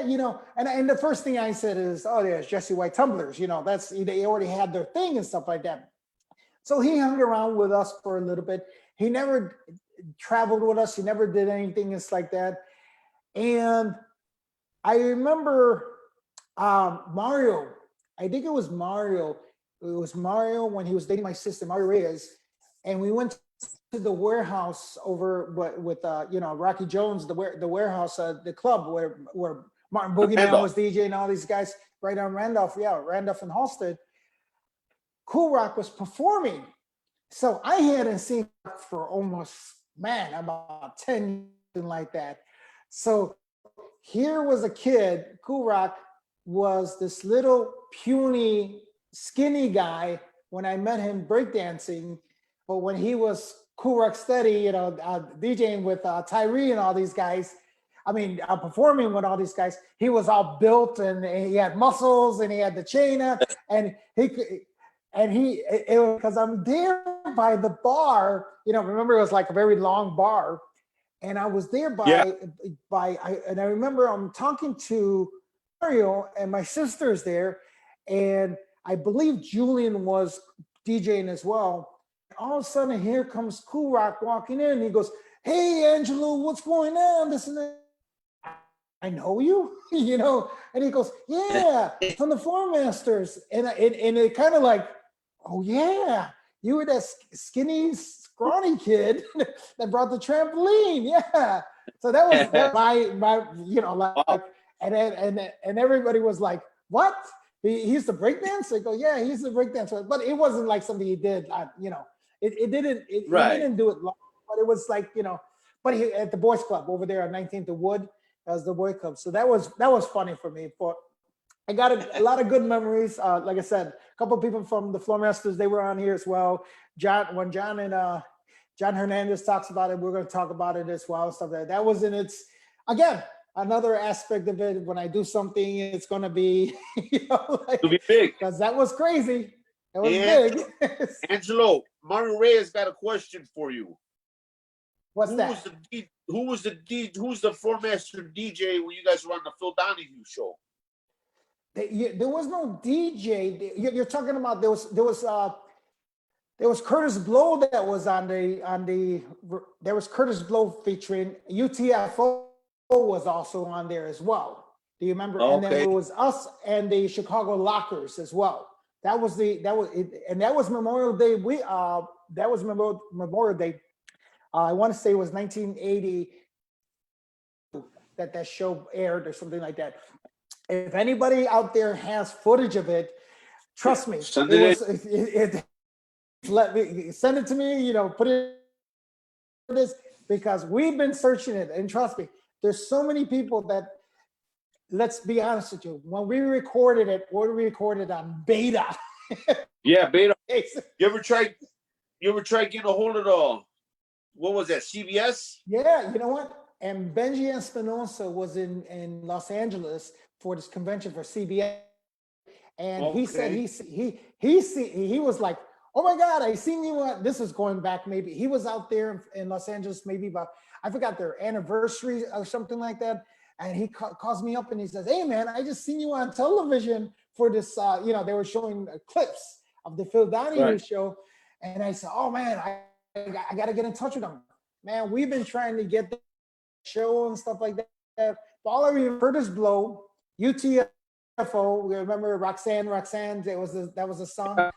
and the first thing I said is, oh, there's Jesse White tumblers, that's they already had their thing and stuff like that. So he hung around with us for a little bit. He never traveled with us. He never did anything just like that. And I remember Mario. I think it was Mario. It was Mario when he was dating my sister, Mario Reyes, and we went to the warehouse over with Rocky Jones, the warehouse, the club where Martin Boogeyman Randolph. was DJ and all these guys right on Randolph, yeah, Randolph and Halstead. Cool Rock was performing, so I hadn't seen for almost, man, about 10 years like that. So here was a kid, Cool Rock was this little puny, skinny guy when I met him breakdancing, but when he was Cool Rock Steady, DJing with Tyree and all these guys, I mean, performing with all these guys, he was all built and he had muscles and he had the chain and he could, and it was because I'm there by the bar, remember it was like a very long bar, and I was there Yeah. and I remember I'm talking to Mario and my sister's there, and I believe Julian was DJing as well. All of a sudden, here comes Cool Rock walking in. He goes, "Hey, Angelo, what's going on?" This and that. I know you, and he goes, "Yeah, from the Floor Masters," and it kind of like, "Oh yeah, you were that skinny, scrawny kid that brought the trampoline, yeah." So that my Wow. like, and everybody was like, "What? He's the breakdance?" I go, "Yeah, he's the breakdancer," but it wasn't like something he did, it didn't, he Right. didn't do it long, but it was like, but he at the boys club over there on 19th of Wood as the boy club. So that was funny for me. But I got a lot of good memories. Like I said, a couple of people from the Floor Masters, they were on here as well. When John and John Hernandez talks about it, we're going to talk about it as well. Stuff like that. That was in its, again, another aspect of it. When I do something, it's going to be, To be big. because that was crazy. It was And big. Angelo, Mario Reyes got a question for you. What's that? Who's the floor master DJ when you guys were on the Phil Donahue show? There was no DJ. You're talking about there was Curtis Blow that was there was Curtis Blow featuring UTFO was also on there as well. Do you remember? And then Okay. it was us and the Chicago Lockers as well. That was and that was Memorial Day. That was Memorial Day. I want to say it was 1980. that show aired or something like that. If anybody out there has footage of it, trust me, Send it it in. was let me send it to me. Put it in this because we've been searching it, and trust me, there's so many people that. Let's be honest with you. When we recorded it, we recorded on beta. Yeah, beta. You ever tried getting a hold of the, what was that, CBS? Yeah, you know what? And Benji Espinosa was in Los Angeles for this convention for CBS, and he said Okay. he was like, "Oh my God, I seen you." This is going back maybe he was out there in Los Angeles maybe about I forgot their anniversary or something like that, and he calls me up and he says, "Hey man, I just seen you on television for this." They were showing clips of the Phil Donahue Right. show, and I said, "Oh man, I got to get in touch with them." Man, we've been trying to get the show and stuff like that. All I remember, Curtis Blow, UTFO. We remember Roxanne. That was a song.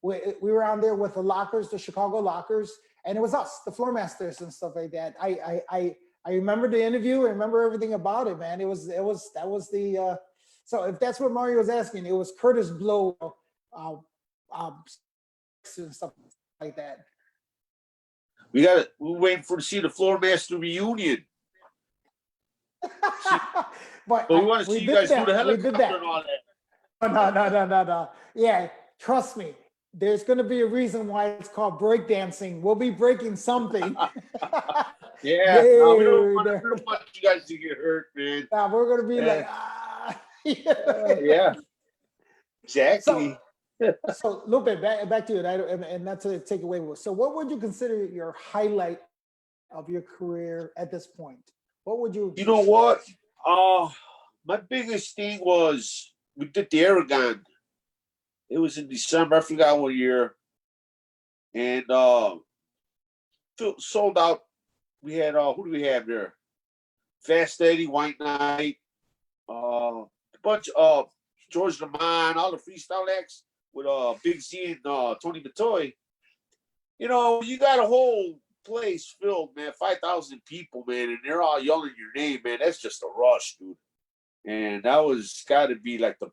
We were on there with the Lockers, the Chicago Lockers, and it was us, the Floor Masters and stuff like that. I remember the interview. I remember everything about it, man. That was the. So if that's what Mario was asking, it was Curtis Blow, and stuff like that. We're waiting to see the Floor Master reunion. But we want to see you guys do the helicopter and all that. No. Yeah, trust me. There's going to be a reason why it's called breakdancing. We'll be breaking something. Yeah, no, we don't want you guys to get hurt, man. Yeah, we're going to be like, yeah, exactly. So Lupe, back to you, and not to take away. So, what would you consider your highlight of your career at this point? What would you? You know what? My biggest thing was we did the Aragon. It was in December. I forgot what year, and sold out. We had who do we have there? Fast Eddie, White Knight, a bunch of George Lamont, all the freestyle acts with Big Z and Tony Batoy. You got a whole place filled, man, 5,000 people, man, and they're all yelling your name, man. That's just a rush, dude. And that was got to be like the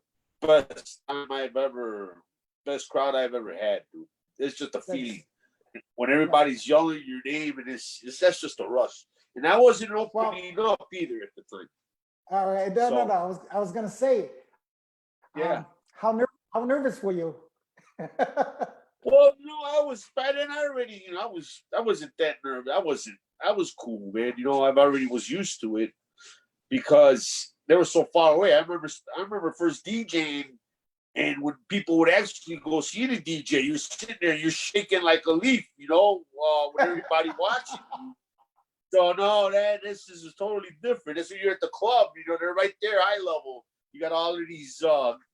best crowd I've ever had, dude. It's just a feeling when everybody's yelling your name, and that's just a rush. And that wasn't opening up either at the time. All right, no. I was gonna say, yeah. How nervous were you? Well, I was by then. I already, I wasn't that nervous. I was cool, man. I already was used to it because they were so far away. I remember first DJing, and when people would actually go see the DJ, you're sitting there, you're shaking like a leaf, with everybody watching you. So no, this is totally different. This when you're at the club, they're right there, eye level. You got all of these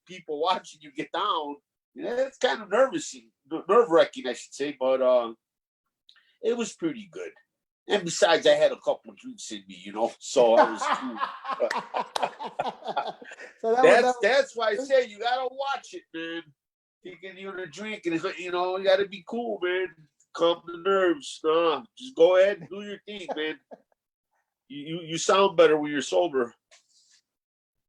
people watching you get down. It's kind of nerve-wracking, I should say, but it was pretty good. And besides, I had a couple of drinks in me, so I was cool. So that's why I say you gotta watch it, man. Taking a drink, and you gotta be cool, man. Calm the nerves. Just go ahead and do your thing, man. You sound better when you're sober.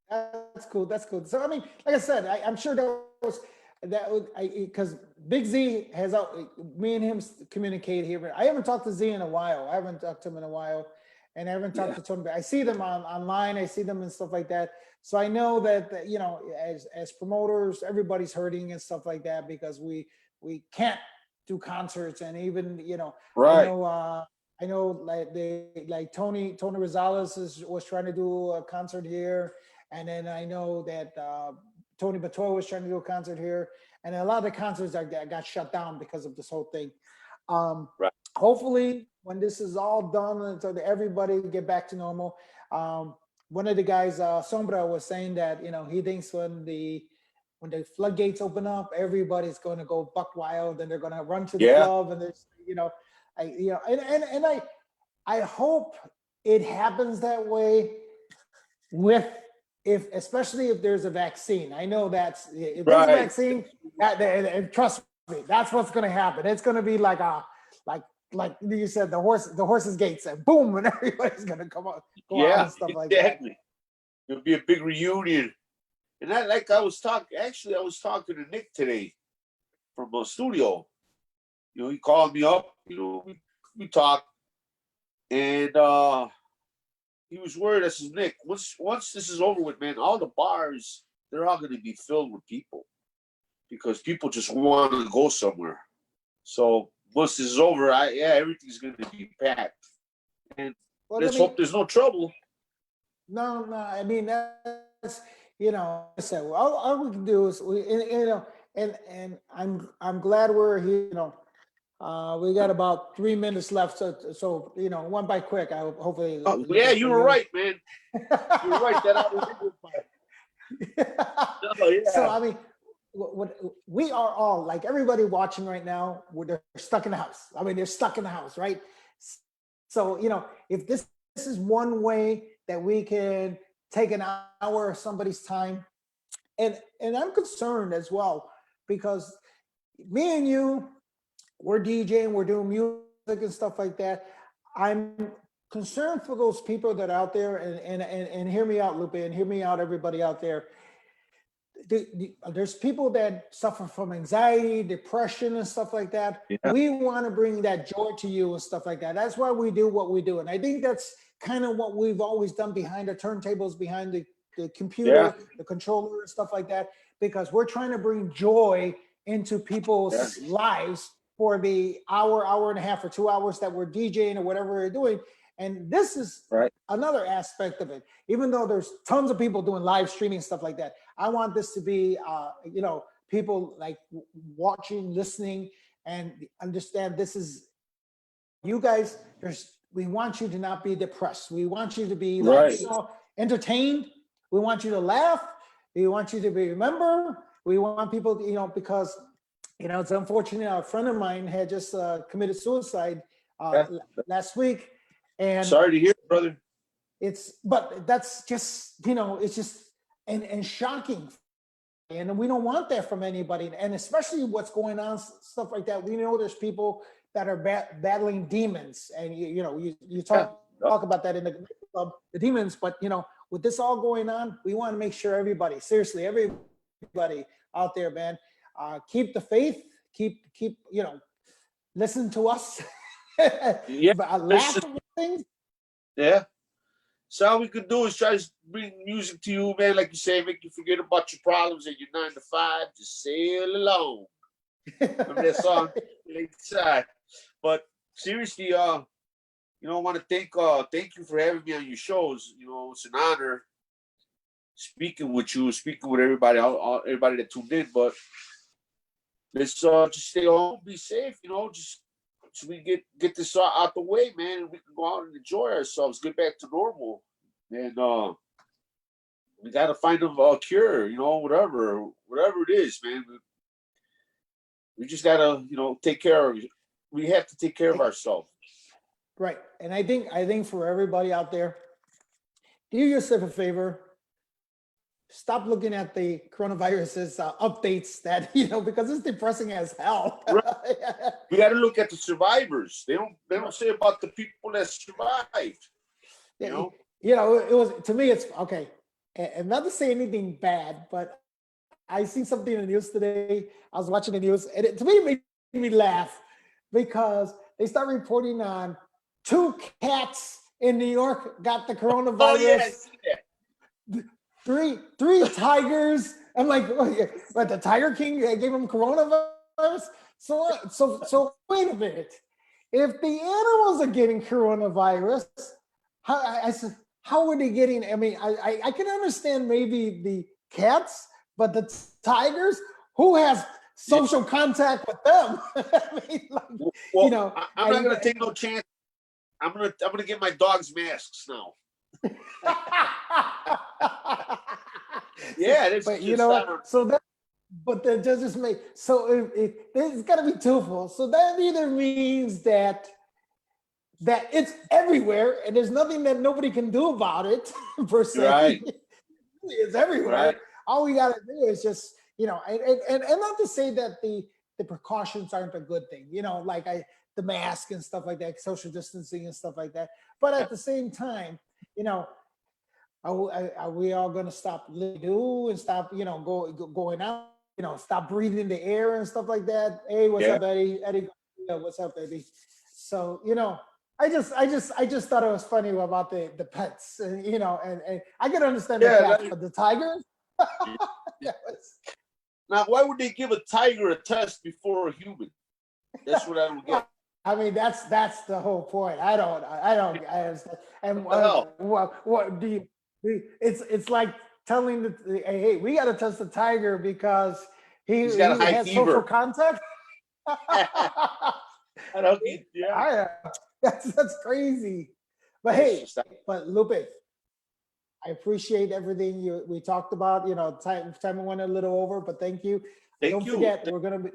That's cool. So I mean, like I said, I'm sure because Big Z has me and him communicate here. I haven't talked to Z in a while. I haven't talked to him in a while, and I haven't talked to Tony. I see them online. I see them and stuff like that. So I know that as promoters, everybody's hurting and stuff like that because we can't do concerts, and even right. I know like Tony Rosales was trying to do a concert here, and then I know that Tony Batoy was trying to do a concert here, and a lot of the concerts got shut down because of this whole thing. Right. Hopefully, when this is all done, so that everybody get back to normal. One of the guys, Sombra, was saying that he thinks when the floodgates open up, everybody's going to go buck wild, and they're going to run to the club, and there's I hope it happens that way especially if there's a vaccine. I know if there's a vaccine, and trust me, that's what's going to happen. It's going to be like like you said, the horse's gates, and boom, and everybody's gonna go out Yeah, and stuff like that. exactly. It'll be a big reunion. And I was talking, actually, I was talking to Nick today from a studio. He called me up, we talked, and he was worried. I says, Nick, once this is over with, man, all the bars, they're all gonna be filled with people because people just want to go somewhere. So once this is over, everything's gonna be packed. And Well, let's hope there's no trouble. no, I mean that's I said, well, all we can do is and I'm glad we're here. We got about 3 minutes left, so went by quick. I hope hopefully. Yeah, you were right, man. You were right. That I was yeah. So I mean, what we are all like everybody watching right now, they're stuck in the house. I mean, they're stuck in the house, right? So if this is one way that we can take an hour of somebody's time, and I'm concerned as well because me and you, we're DJing, we're doing music and stuff like that. I'm concerned for those people that are out there, and hear me out, Lupe, and hear me out, everybody out there. There's people that suffer from anxiety, depression, and stuff like that. Yeah. We want to bring that joy to you and stuff like that. That's why we do what we do. And I think that's kind of what we've always done behind the turntables, behind the computer, the controller, and stuff like that, because we're trying to bring joy into people's lives for the hour and a half, or 2 hours that we're DJing or whatever we're doing. And this is another aspect of it. Even though there's tons of people doing live streaming, stuff like that, I want this to be, people like watching, listening, and understand this is, you guys, we want you to not be depressed. We want you to be entertained. We want you to laugh. We want you to remember. We want people, because, it's unfortunate. A friend of mine had just committed suicide last week. And sorry to hear, brother. But that's just, it's just, and shocking. And we don't want that from anybody. And especially what's going on, stuff like that. We know there's people that are battling demons. And, you talk about that in the club, the demons. But, with this all going on, we want to make sure everybody out there, man, keep the faith, keep, listen to us. Laugh at things. Yeah. So all we could do is try to bring music to you, man. Like you say, make you forget about your problems and your 9 to 5. Just sail along. Remember that song? But seriously, I want to thank you for having me on your shows. It's an honor speaking with you, speaking with everybody that tuned in. But let's just stay home, be safe. Just so we get this out the way, man, and we can go out and enjoy ourselves, get back to normal. And we got to find a cure, whatever it is, man. We just got to, take care of. We have to take care of ourselves. Right. And I think for everybody out there, do yourself a favor. Stop looking at the coronavirus's updates that, because it's depressing as hell. Right. We got to look at the survivors. They don't say about the people that survived. It was, to me, it's okay. And not to say anything bad, but I seen something in the news today. I was watching the news, and to me, it made me laugh because they start reporting on 2 cats in New York got the coronavirus. Oh, yeah, I see that. Three tigers. I'm like, but the Tiger King gave him coronavirus. So wait a minute. If the animals are getting coronavirus, how are they getting? I mean, I can understand maybe the cats, but the tigers, who has social contact with them? I mean, I'm not gonna take no chance. I'm gonna get my dogs masks now. Yeah, but what? So that, but that just make so it's got to be twofold. So that either means that it's everywhere, and there's nothing that nobody can do about it per se. Right. It's everywhere. Right. All we got to do is just and not to say that the precautions aren't a good thing. the mask and stuff like that, social distancing and stuff like that. But at the same time, are we all going to stop do and stop, going out, stop breathing the air and stuff like that? Hey, what's up, Eddie? Eddie, yeah, what's up, baby? So, I just thought it was funny about the pets, and I can understand the cats, but the tigers. Now, why would they give a tiger a test before a human? That's what I don't get. I mean, that's the whole point. I understand. And what do you? It's like telling hey, we got to test the tiger because he's got a high has fever. social contact. That's crazy. But hey, but Lupe, I appreciate everything we talked about. Time went a little over, but thank you. Don't forget, we're gonna be.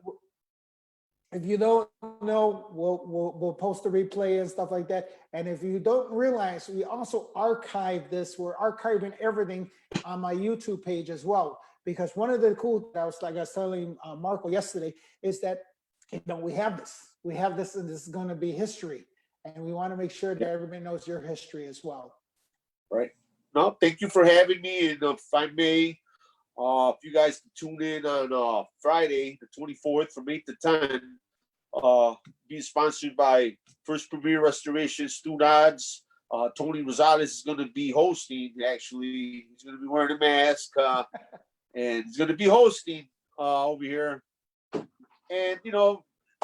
If you don't know, we'll post a replay and stuff like that. And if you don't realize, we also archive this. We're archiving everything on my YouTube page as well. Because one of the cool, I was telling Marco yesterday, is that we have this, and this is going to be history. And we want to make sure that everybody knows your history as well. Right. No, thank you for having me. And if I may, if you guys can tune in on Friday, the 24th from 8 to 10, being sponsored by First Premier Restoration, Stu Dodds. Tony Rosales is going to be hosting, actually. He's going to be wearing a mask, and he's going to be hosting over here. And,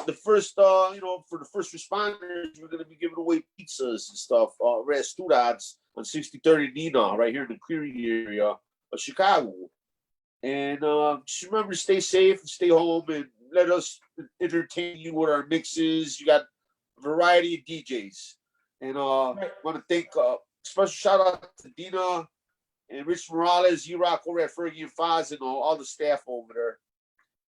the first, for the first responders, we're going to be giving away pizzas and stuff at Stu Dodds on 6030 Nina, right here in the Cleary area of Chicago. And just remember to stay safe and stay home, and let us entertain you with our mixes. You got a variety of DJs. And want to thank special shout out to Dina and Rich Morales, E-Rock over at Fergie and Foz, and all the staff over there.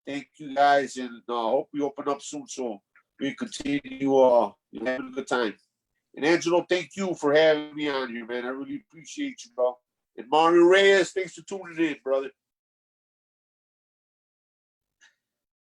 Thank you guys, and hope we open up soon so we continue having a good time. And Angelo, thank you for having me on here, man. I really appreciate you, bro. And Mario Reyes, thanks for tuning in, brother.